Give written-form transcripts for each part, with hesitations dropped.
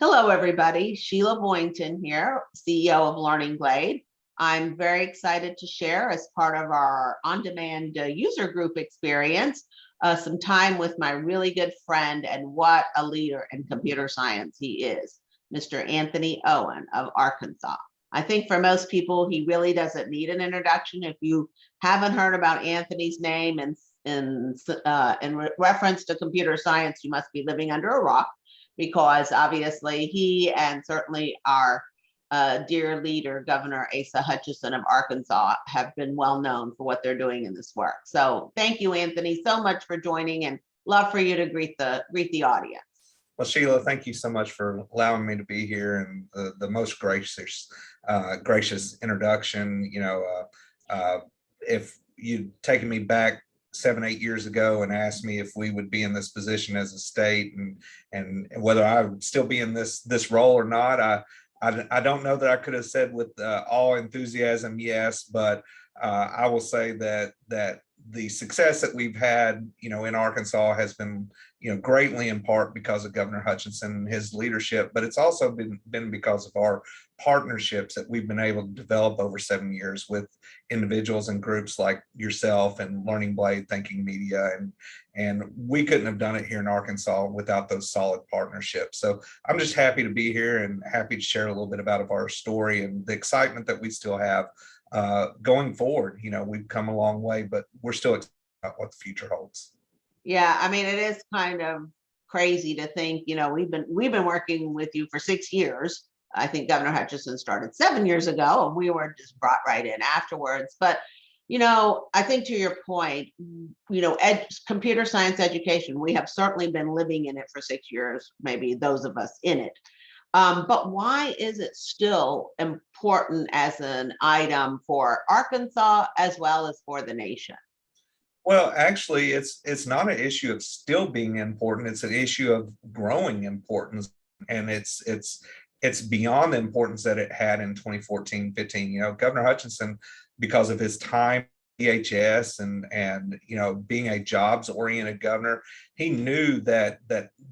Hello, everybody. Sheila Boynton here, CEO of Learning Blade. I'm very excited to share, as part of our on-demand user group experience, some time with my really good friend and what a leader in computer science he is, Mr. Anthony Owen of Arkansas. I think for most people, he really doesn't need an introduction. If you haven't heard about Anthony's name in reference to computer science, you must be living under a rock, because obviously he and certainly our dear leader, Governor Asa Hutchinson of Arkansas, have been well known for what they're doing in this work. So thank you, Anthony, so much for joining, and love for you to greet the audience. Well, Sheila, thank you so much for allowing me to be here, and the most gracious introduction. If you'd taken me back 7-8 years ago and asked me if we would be in this position as a state, and whether I would still be in this role or not, I don't know that I could have said with all enthusiasm yes, but I will say that the success that we've had, in Arkansas has been, greatly in part because of Governor Hutchinson and his leadership, but it's also been because of our partnerships that we've been able to develop over 7 years with individuals and groups like yourself and Learning Blade, Thinking Media, and we couldn't have done it here in Arkansas without those solid partnerships. So I'm just happy to be here and happy to share a little bit about our story and the excitement that we still have going forward. We've come a long way, but we're still excited about what the future holds. Yeah, I mean, it is kind of crazy to think, we've been working with you for 6 years. I think Governor Hutchinson started 7 years ago, and we were just brought right in afterwards. But, I think to your point, computer science education, we have certainly been living in it for 6 years, maybe those of us in it. But why is it still important as an item for Arkansas as well as for the nation? Well, actually, it's not an issue of still being important. It's an issue of growing importance, and it's beyond the importance that it had in 2014, 15. Governor Hutchinson, because of his time DHS and being a jobs oriented governor, he knew that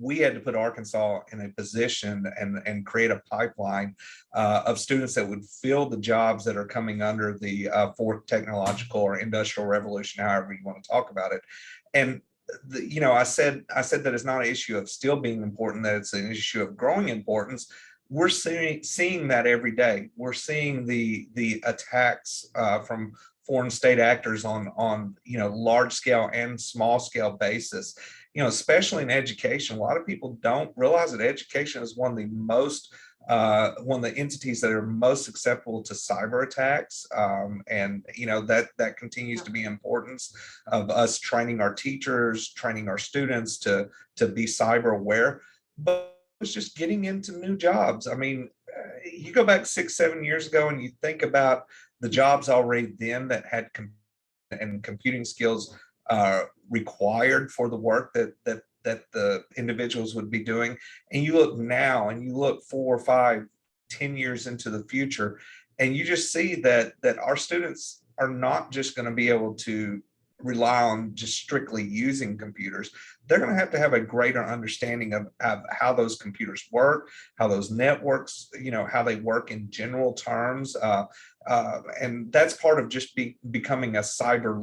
we had to put Arkansas in a position and create a pipeline of students that would fill the jobs that are coming under the fourth technological or industrial revolution, however you want to talk about it. And I said that it's not an issue of still being important, that it's an issue of growing importance. We're seeing that every day. We're seeing the attacks from foreign state actors on large scale and small scale basis, especially in education. A lot of people don't realize that education is one of the entities that are most susceptible to cyber attacks. And that continues to be importance of us training our teachers, training our students to be cyber aware. But it's just getting into new jobs. I mean, you go back 6-7 years ago and you think about the jobs already then that had computing skills required for the work that the individuals would be doing, and you look now and you look 4, 5, 10 years into the future, and you just see that our students are not just going to be able to rely on just strictly using computers. They're going to have a greater understanding of how those computers work, how those networks, how they work in general terms. And that's part of just becoming a cyber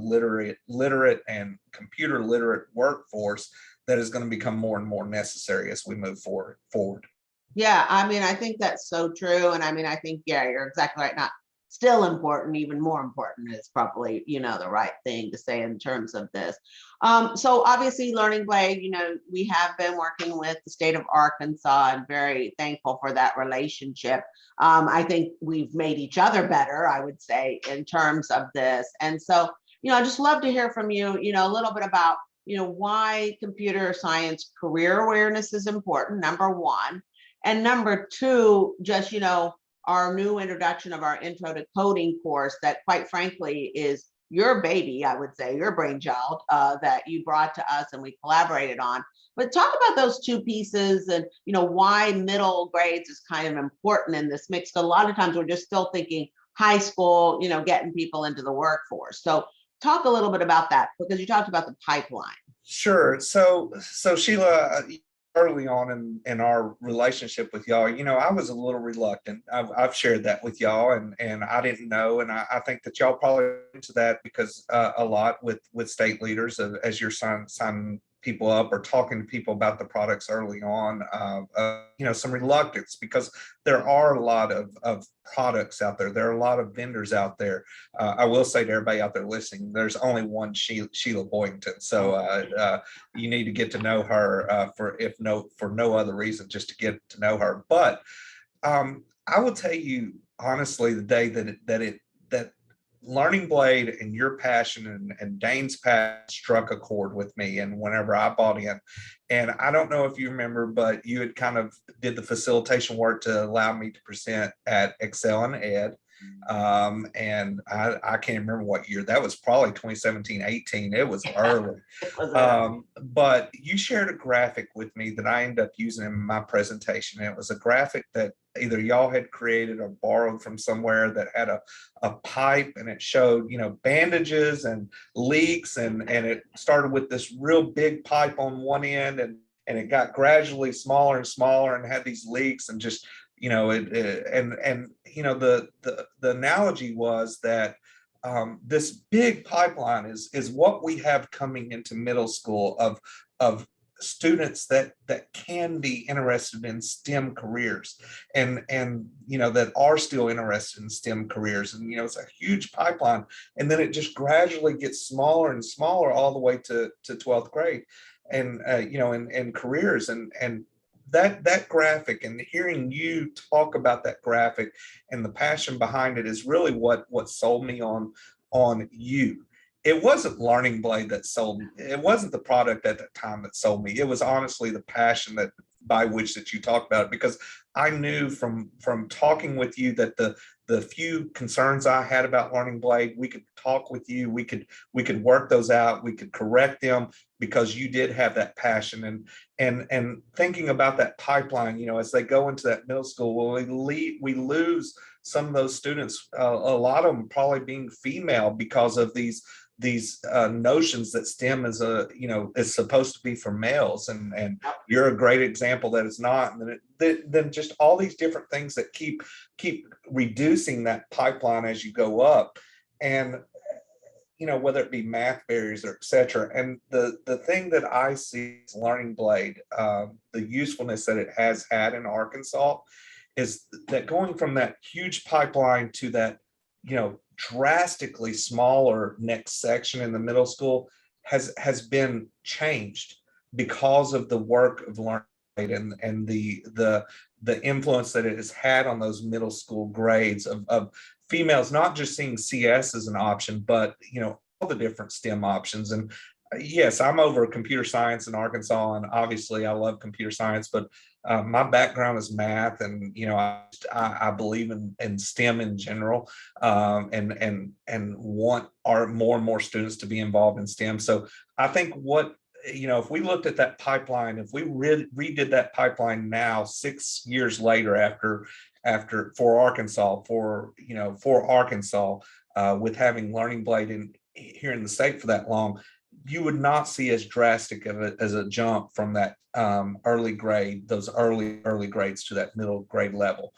literate and computer literate workforce that is going to become more and more necessary as we move forward. Yeah, I mean, I think that's so true. And I mean, I think, yeah, you're exactly right. Not still important, even more important is probably, the right thing to say in terms of this. So obviously Learning Blade, we have been working with the state of Arkansas and very thankful for that relationship. I think we've made each other better, I would say, in terms of this. And so, I just love to hear from you, a little bit about, why computer science career awareness is important, number one. And number two, just, our new introduction of our intro to coding course that quite frankly is your baby, I would say, your brainchild that you brought to us and we collaborated on. But talk about those two pieces and, why middle grades is kind of important in this mix. A lot of times we're just still thinking high school, getting people into the workforce. So talk a little bit about that, because you talked about the pipeline. Sure. So Sheila, early on in our relationship with y'all, I was a little reluctant. I've shared that with y'all, and I didn't know, and I think that y'all probably into that because a lot with state leaders as you're signing people up or talking to people about the products early on, some reluctance because there are a lot of products out there. There are a lot of vendors out there. I will say to everybody out there listening, there's only one Sheila Boynton. So you need to get to know her for no other reason, just to get to know her. But I will tell you honestly, the day that Learning Blade and your passion and Dane's passion struck a chord with me, and whenever I bought in, and I don't know if you remember, but you had kind of did the facilitation work to allow me to present at Excel and Ed. And I can't remember what year that was, probably 2017, 18. It was early. But you shared a graphic with me that I ended up using in my presentation. And it was a graphic that either y'all had created or borrowed from somewhere that had a pipe, and it showed, bandages and leaks, and it started with this real big pipe on one end, and it got gradually smaller and smaller and had these leaks, and just the analogy was that this big pipeline is what we have coming into middle school of students that can be interested in STEM careers, and that are still interested in STEM careers, and it's a huge pipeline, and then it just gradually gets smaller and smaller all the way to 12th grade, and and careers, and that graphic, and hearing you talk about that graphic and the passion behind it is really what sold me on you. It wasn't Learning Blade that sold me. It wasn't the product at that time that sold me. It was honestly the passion by which that you talked about it, because I knew from talking with you that the few concerns I had about Learning Blade, we could talk with you, we could work those out, we could correct them, because you did have that passion. And thinking about that pipeline, as they go into that middle school, we lose some of those students, a lot of them probably being female, because of these notions that STEM is supposed to be for males, and you're a great example that it's not. And then just all these different things that keep reducing that pipeline as you go up, and whether it be math barriers or etc. And the thing that I see is Learning Blade, the usefulness that it has had in Arkansas, is that going from that huge pipeline to that drastically smaller next section in the middle school has been changed because of the work of Learning Blade and the influence that it has had on those middle school grades of females not just seeing CS as an option, but all the different STEM options. And yes, I'm over computer science in Arkansas, and obviously I love computer science, but my background is math, and I believe in STEM in general, and want more and more students to be involved in STEM. So I think if we looked at that pipeline, if we redid that pipeline now, 6 years later, after for Arkansas, with having Learning Blade here in the state for that long, you would not see as drastic of it as a jump from that those early grades to that middle grade level.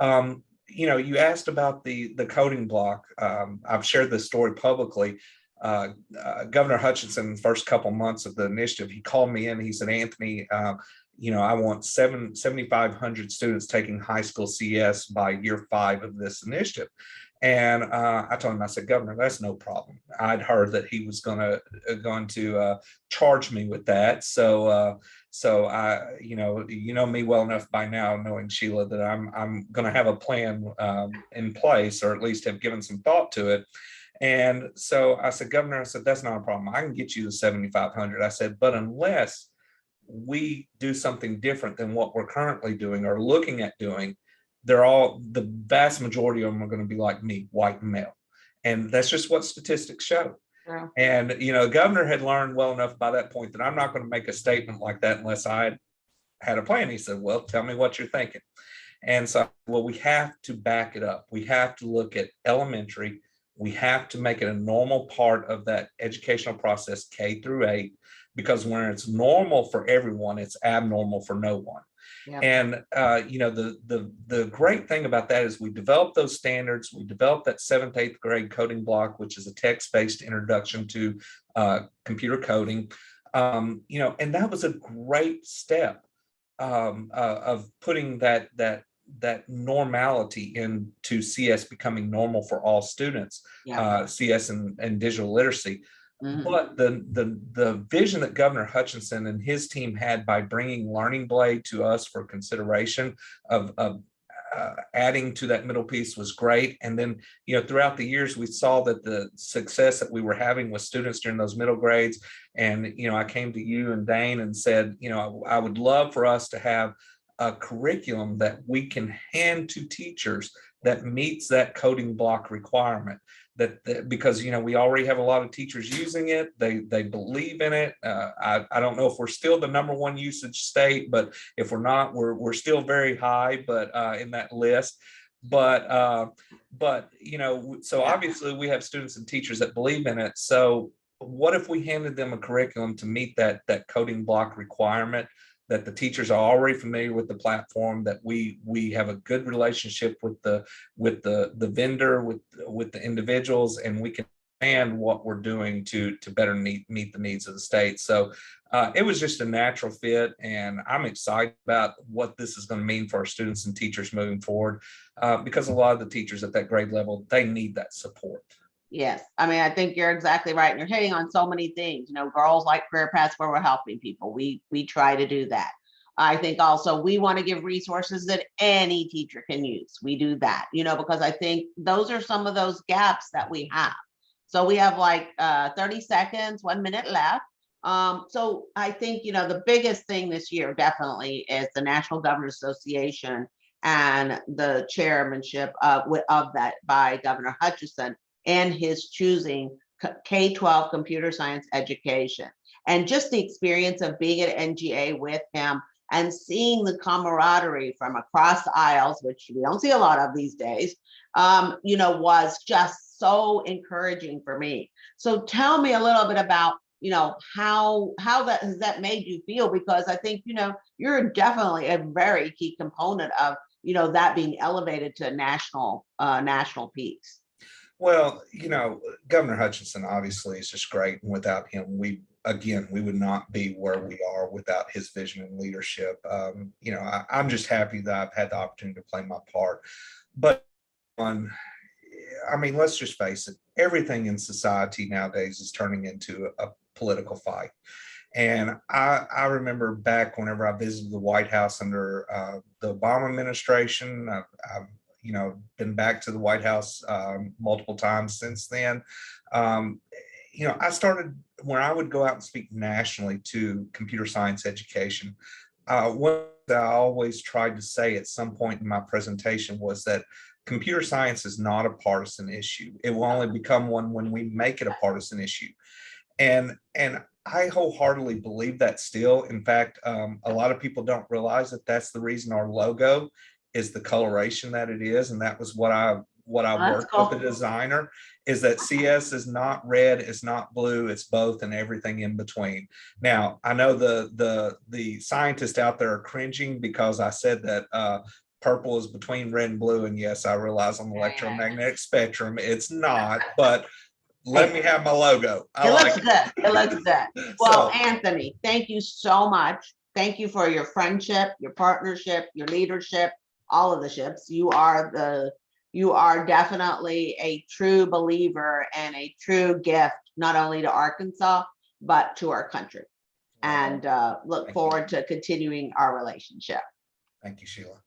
You asked about the coding block. I've shared this story publicly. Governor Hutchinson, first couple months of the initiative, he called me in. He said, Anthony, I want 7,500 students taking high school CS by year 5 of this initiative. And I told him, I said, Governor, that's no problem. I'd heard that he was going to charge me with that. So I, me well enough by now, knowing Sheila, that I'm going to have a plan in place, or at least have given some thought to it. And so I said, Governor, I said, that's not a problem. I can get you the 7,500. I said, but unless we do something different than what we're currently doing or looking at doing, the vast majority of them are going to be like me, white and male. And that's just what statistics show. Yeah. And, the governor had learned well enough by that point that I'm not going to make a statement like that unless I had a plan. He said, well, tell me what you're thinking. And so, we have to back it up. We have to look at elementary. We have to make it a normal part of that educational process, K through 8. because when it's normal for everyone, it's abnormal for no one. Yep. And the great thing about that is we developed those standards. We developed that 7th, 8th grade coding block, which is a text-based introduction to computer coding. And that was a great step of putting that normality into CS becoming normal for all students, Yeah. CS and digital literacy. Mhm. But the vision that Governor Hutchinson and his team had by bringing Learning Blade to us for consideration of adding to that middle piece was great. And then, throughout the years, we saw that the success that we were having with students during those middle grades. And, I came to you and Dane and said, I would love for us to have a curriculum that we can hand to teachers that meets that coding block requirement. Because we already have a lot of teachers using it, they believe in it. I don't know if we're still the #1 usage state, but if we're not, we're still very high, but in that list. But so obviously we have students and teachers that believe in it. So what if we handed them a curriculum to meet that coding block requirement, that the teachers are already familiar with the platform, that we have a good relationship with the vendor, with the individuals, and we can plan what we're doing to better meet the needs of the state. So it was just a natural fit, and I'm excited about what this is going to mean for our students and teachers moving forward, because a lot of the teachers at that grade level, they need that support. Yes, I mean, I think you're exactly right. And you're hitting on so many things. Girls like career paths where we're helping people. We try to do that. I think also we want to give resources that any teacher can use. We do that, because I think those are some of those gaps that we have. So we have like 30 seconds, 1 minute left. So I think, the biggest thing this year definitely is the National Governors Association and the chairmanship of that by Governor Hutchinson and his choosing K-12 computer science education. And just the experience of being at NGA with him and seeing the camaraderie from across the aisles, which we don't see a lot of these days, was just so encouraging for me. So tell me a little bit about, how that has that made you feel? Because I think, you're definitely a very key component of, that being elevated to national peaks. Well, Governor Hutchinson obviously is just great. And without him, we would not be where we are without his vision and leadership. I'm just happy that I've had the opportunity to play my part. But let's just face it, everything in society nowadays is turning into a political fight. And I remember back whenever I visited the White House under the Obama administration. I've been back to the White House multiple times since then. I started when I would go out and speak nationally to computer science education. What I always tried to say at some point in my presentation was that computer science is not a partisan issue. It will only become one when we make it a partisan issue. And I wholeheartly believe that still. In fact, a lot of people don't realize that that's the reason our logo is the coloration that it is. And that was what I worked with the designer, is that CS is not red, it's not blue, it's both and everything in between. Now, I know the scientists out there are cringing because I said that purple is between red and blue. And yes, I realize on the electromagnetic spectrum, it's not, but let me have my logo. It looks good. It looks good. Well, Anthony, thank you so much. Thank you for your friendship, your partnership, your leadership, all of the ships. You are definitely a true believer and a true gift, not only to Arkansas, but to our country. And look forward to continuing our relationship. Thank you, Sheila.